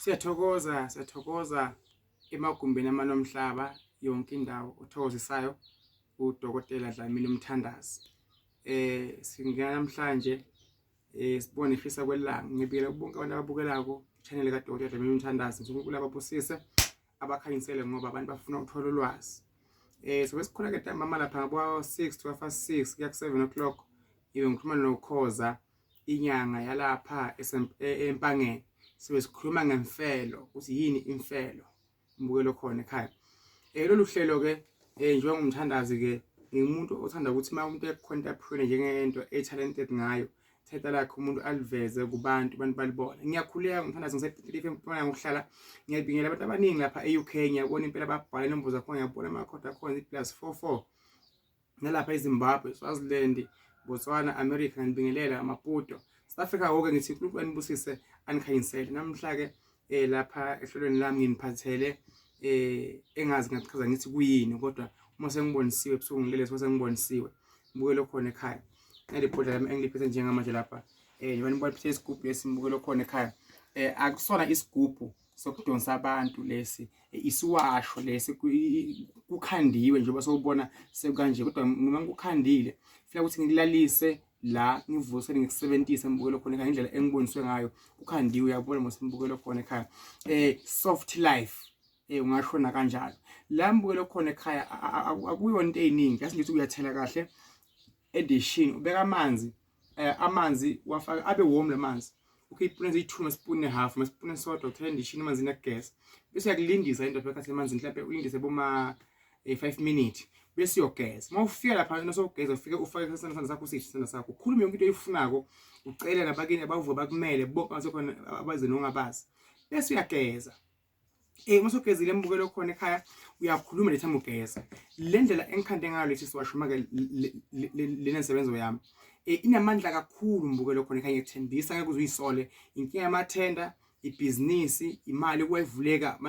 Siyathokoza emagumbini amanomhlaba yonke indawo othokozisayo uDokotela Dlamini Mthandazi. Singena namhlanje sibone ifisa kwelanga ngibikela bonke abantu ababukelako channel kaDokotela Dlamini Mthandazi. uNkulunkulu ababusise abakhanyisele ngoba abantu bafuna ukuthola ulwazi. So besikhona ke ntambama lapha ngabo 6 to 6 kuya ku 7 o'clock ibe ngikhuluma noKhoza inyanga yalapha empangeni. Sikhuluma ngemfelo ukuthi yini imfelo mbukelo khona ekhaya. Lolu hlelo ke njengoba ngumthandazi ke ngimuntu othanda ukuthi uma umuntu econtemporary njengento talented ngayo thetha lakhe umuntu aliveze kubantu balibona. Ngiyakhuleka ngumthandazi ngisepitilife empona ngokuhlala ngiyabingelela abantu abaningi lapha eUK ngiyabona impela ababhala inombolo zakho ngiyabona amakhoda akhona +44 nalapha eZimbabwe, Swaziland, Botswana, America ngibingelela Maputo, South Africa. Konke ngithi uNkulunkulu anibusise anikhanyisele. Namhla ke lapha ehlelweni lami nginiphathele engazi ngachaza ngithi kuyini kodwa uma sengibonisiwe ebusuku ngilele sengibonisiwe mbukelo khona ekhaya. Naliphodla lami engiliphethe njengamanje lapha njengoba nibona phethe isigubhu lesimbukelo khona ekhaya. Akusona isigubhu sokudonsa abantu lesi, isiwasho lesi kukhandiwe njengoba sowubona sekanje, kodwa noma ngikukhandile funa ukuthi ngikulalise la ngivuse ngikusebenzise mbukelo khona ekhaya indlela engiboniswe ngayo. Ukhandiwe uyabona mase mbukelo khona ekhaya. Soft life ungashona kanjalo la mbukelo khona ekhaya akuyona into eziningi yasi ngithi uyathela kahle edition ubeka amanzi wafaka abe warm lamanzi ukhiphenza i2 spoon and a half spoon esodwa uthela edition emanzini gas bese uyakulindisa into phakathi emanzini mhlawumbe ulindise boma 5 minutes bese uyogeza. Mawufika lapha nosogeza ufike ufake isandla sakho isandla sakho ukhulume yonke into oyifunako ucela nabakini abavuka bakumele bonke basekhona abaze nongabazi bese uyageza. Masogezile mbukelo khona ekhaya uyakhuluma lethambo ugeza. Le ndlela engikhande ngayo lethi siwashuma ke lena sebenzo yami inamandla kakhulu mbukelo khona ekhaya ngikuthembisa ngeke uzuyisole inkinga yamathenda ibhizinisi imali kwevuleka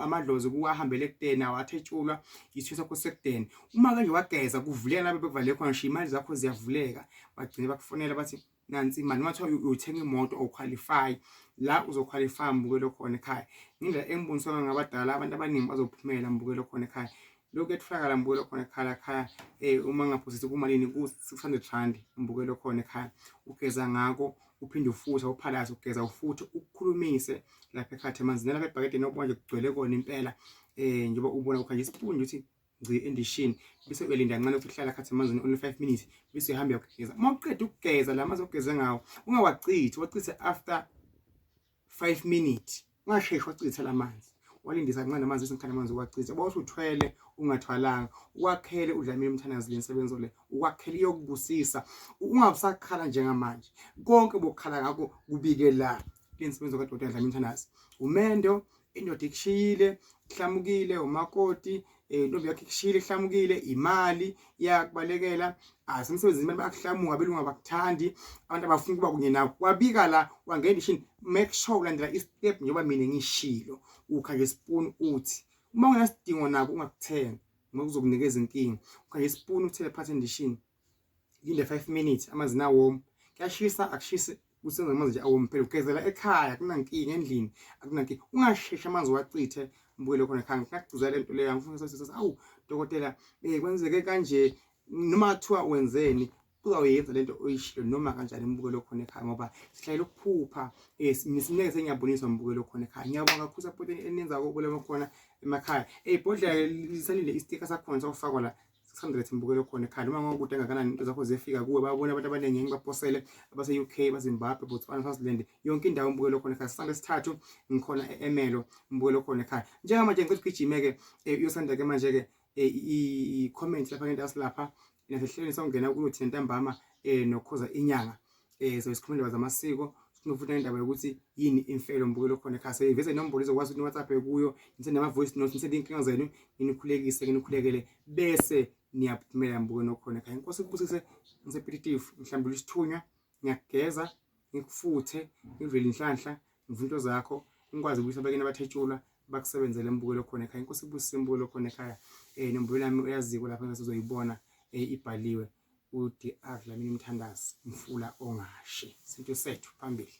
amadlozi kuwahambele kudeni awathetshulwa isithusa sakho sekudeni. Uma kanje wageza kuvuleka lapho bekuvale khona ngisho imali zakho ziyavuleka bagcine bakufonela bathi nansi imali uma uthenga uyothenga imoto oqualify la uzoqualify mbukelo khona ekhaya. Indlela engiboniswa ngabadala abantu abaningi bazophumela mbukelo khona ekhaya. Lokho etfakala mbukelo khona ekhaya uma ngaphosisa kumalini ku 600 rand mbukelo khona ekhaya. Ugeza ngako uphinde ufuthe uphalaza ugeza ufuthe ukukhulumise lapha ekhaya emanzini lapha ebhakede nokubanje kugcwele kona impela njengoba ubona ukhanje ispoon uthi ngci edition bese uyalinda kancane ukuthi uhlala khathi emanzini only 5 minutes bese uhamba ukugeza. Uma uqeda ukugeza lamazi ogeze ngawo ungawacithi wacithe after 5 minutes ungasheshi wacitha lamanzi walindisa kancane amanzi esinkhana amanzi uwacitha bawuthi uthwele ungathwalanga ukwakhele uDlamini Mthandazi lensebenzo le ukwakhele yokubusisa ungabusakhala njengamanje konke bokukhala ngako kubike la lensebenzo kaDokotela Dlamini Mthandazi. Umendo indoda ikushiyile ihlamukile umakoti intombi yakhe ikushiyile ihlamukile imali yakubalekela asemsebenzini imali bakuhlamuka belunga bakuthandi abantu abafuna kuba kunye nawe wabika la wangena ishini make sure ulandela istep njengoba mina ngishilo ukha nge spoon uthi uma unasidingo nako ungakuthenga ngoba kuzokunikeza inkinga. Ukha nge spoon uthele phansi endishini linde 5 minutes amanzi na warm kuyashisa akushise usenza amanzi nje awomphela ugezela ekhaya akunankinga endlini akunankinga ungasheshe amanzi wacithe mbukelo khona ekhaya. Ngakugcuzela lento leyo angifuna sesithi awu Dokotela kwenzeke kanje noma kuthiwa wenzeni uzawuyenza lento oyishilo noma kanjani mbukelo khona ekhaya ngoba sihlayela ukuphupha nisineke sengiyaboniswa mbukelo khona ekhaya. Ngiyabonga kakhulu support enenza ukubona khona emakhaya ibhodlela lisalile isticker sakhona sokufakwa la 600 mbukelo khona ekhaya noma ngokude engakanani into zakho zefika kuwe babona abantu abaningi ngibaposele abase UK baZimbabwe Botswana Swaziland yonke indawo mbukelo khona ekhaya. Sisanga sithathu ngikhona eMelo mbukelo khona ekhaya njengamanje ngicela ugijime ke uyosanda ke manje ke i-comment lapha ngento asilapha nasehlelweni sawungena kulothi ntambama noKhoza inyanga so isikhuluma indaba zamasiko sinofuthi indaba yokuthi yini imfelo mbukelo khona ekhaya. Seveze inombolo izokwazi ukuthi WhatsApp kuyo nisende ama voice notes nisende inkinga zenu nginikhulekele bese niyaphumela mbukelo khona ekhaya. Inkosi ikubusise ngisepetitive mhlawumbe isithunywa ngiyageza ngikufuthe ngivele inhlanhla ngivinto zakho ngikwazi ukuthi abakene abathetshula bakusebenzele mbukelo khona ekhaya. Inkosi ibusise mbukelo khona ekhaya. Inombolo yami uyaziko lapha ngasizoyibona ibhaliwe uDr Dlamini Mthandazi mfula ongashi. Isinto sethu phambili.